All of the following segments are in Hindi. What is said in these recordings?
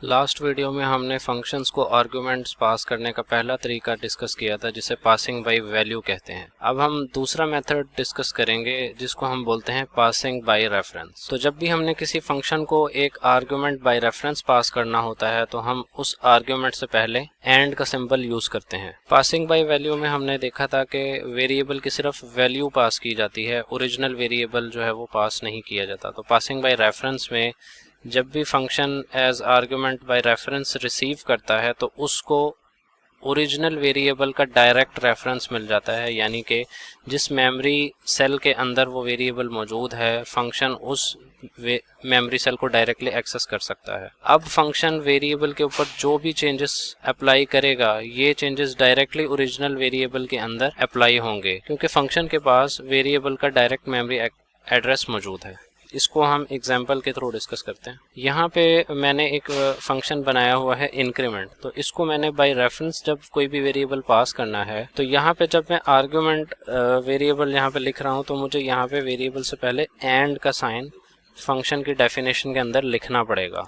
लास्ट वीडियो में हमने फंक्शंस को आर्गुमेंट्स पास करने का पहला तरीका डिस्कस किया था जिसे पासिंग बाय वैल्यू कहते हैं। अब हम दूसरा मेथड डिस्कस करेंगे जिसको हम बोलते हैं पासिंग बाय रेफरेंस। तो जब भी हमने किसी फंक्शन को एक आर्गुमेंट बाय रेफरेंस पास करना होता है तो हम उस आर्गुमेंट से पहले एंड का सिंबल यूज करते हैं। पासिंग बाय वैल्यू में हमने देखा था कि वेरिएबल की सिर्फ वैल्यू पास की जाती है, ओरिजिनल वेरिएबल जो है वो पास नहीं किया जाता। तो पासिंग बाय रेफरेंस में जब भी function as argument by reference receive करता है तो उसको ओरिजिनल वेरिएबल का डायरेक्ट रेफरेंस मिल जाता है, यानी कि जिस मेमोरी सेल के अंदर वो वेरिएबल मौजूद है फंक्शन उस मेमोरी सेल को डायरेक्टली एक्सेस कर सकता है। अब फंक्शन वेरिएबल के ऊपर जो भी चेंजेस अप्लाई करेगा ये चेंजेस डायरेक्टली ओरिजिनल वेरिएबल के अंदर अप्लाई होंगे क्योंकि फंक्शन के पास वेरिएबल का डायरेक्ट मेमोरी एड्रेस मौजूद है। इसको हम एग्जाम्पल के थ्रू डिस्कस करते हैं। यहाँ पे मैंने एक फंक्शन बनाया हुआ है इंक्रीमेंट। तो इसको मैंने बाय रेफरेंस जब कोई भी वेरिएबल पास करना है तो यहाँ पे जब मैं आर्गुमेंट वेरिएबल यहाँ पे लिख रहा हूँ तो मुझे यहाँ पे वेरिएबल से पहले एंड का साइन फंक्शन की डेफिनेशन के अंदर लिखना पड़ेगा।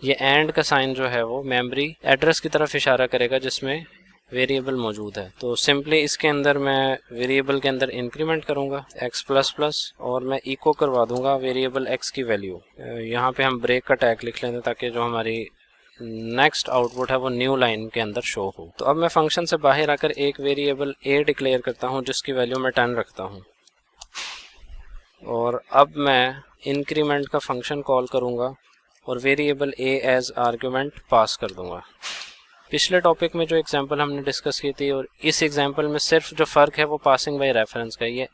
ये एंड का साइन जो है वो मेमोरी एड्रेस की तरफ इशारा करेगा जिसमें वेरिएबल मौजूद है। तो सिंपली इसके अंदर मैं वेरिएबल के अंदर इंक्रीमेंट करूंगा x++ और मैं इको करवा दूंगा वेरिएबल x की वैल्यू। यहाँ पे हम ब्रेक का टैग लिख लेते हैं ताकि जो हमारी नेक्स्ट आउटपुट है वो न्यू लाइन के अंदर शो हो। तो अब मैं फंक्शन से बाहर आकर एक वेरिएबल a डिक्लेयर करता हूँ जिसकी वैल्यू मैं 10 रखता हूँ और अब मैं इंक्रीमेंट का फंक्शन कॉल करूँगा और वेरिएबल a एज आर्गुमेंट पास कर दूंगा। पिछले टॉपिक में जो एग्जांपल हमने डिस्कस की थी और इस एग्जांपल में सिर्फ जो फ़र्क है वो पासिंग बाय रेफरेंस का, ये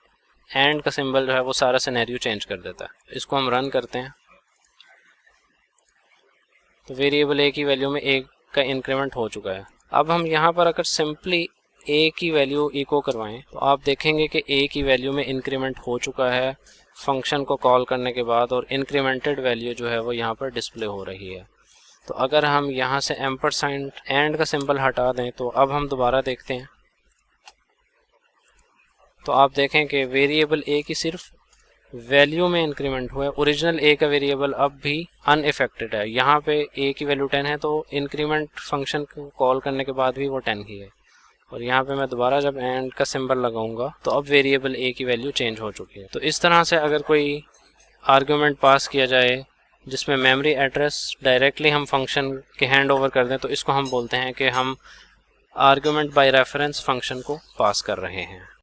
एंड का सिंबल जो है वो सारा सिनेरियो चेंज कर देता है। इसको हम रन करते हैं तो वेरिएबल a की वैल्यू में a का इंक्रीमेंट हो चुका है। अब हम यहाँ पर अगर सिंपली a की वैल्यू इको करवाएं तो आप देखेंगे कि a की वैल्यू में इंक्रीमेंट हो चुका है फंक्शन को कॉल करने के बाद और इंक्रीमेंटेड वैल्यू जो है वो यहाँ पर डिस्प्ले हो रही है। तो अगर हम यहाँ से एम्परसाइंड एंड का सिंबल हटा दें तो अब हम दोबारा देखते हैं तो आप देखें कि वेरिएबल a की सिर्फ वैल्यू में इंक्रीमेंट हुआ है, ओरिजिनल a का वेरिएबल अब भी अनइफेक्टेड है। यहाँ पे a की वैल्यू 10 है तो इंक्रीमेंट फंक्शन को कॉल करने के बाद भी वो 10 ही है। और यहाँ पे मैं दोबारा जब एंड का सिंबल लगाऊंगा तो अब वेरिएबल a की वैल्यू चेंज हो चुकी है। तो इस तरह से अगर कोई आर्गुमेंट पास किया जाए जिसमें मेमोरी एड्रेस डायरेक्टली हम फंक्शन के हैंड ओवर कर दें तो इसको हम बोलते हैं कि हम आर्गुमेंट बाय रेफरेंस फंक्शन को पास कर रहे हैं।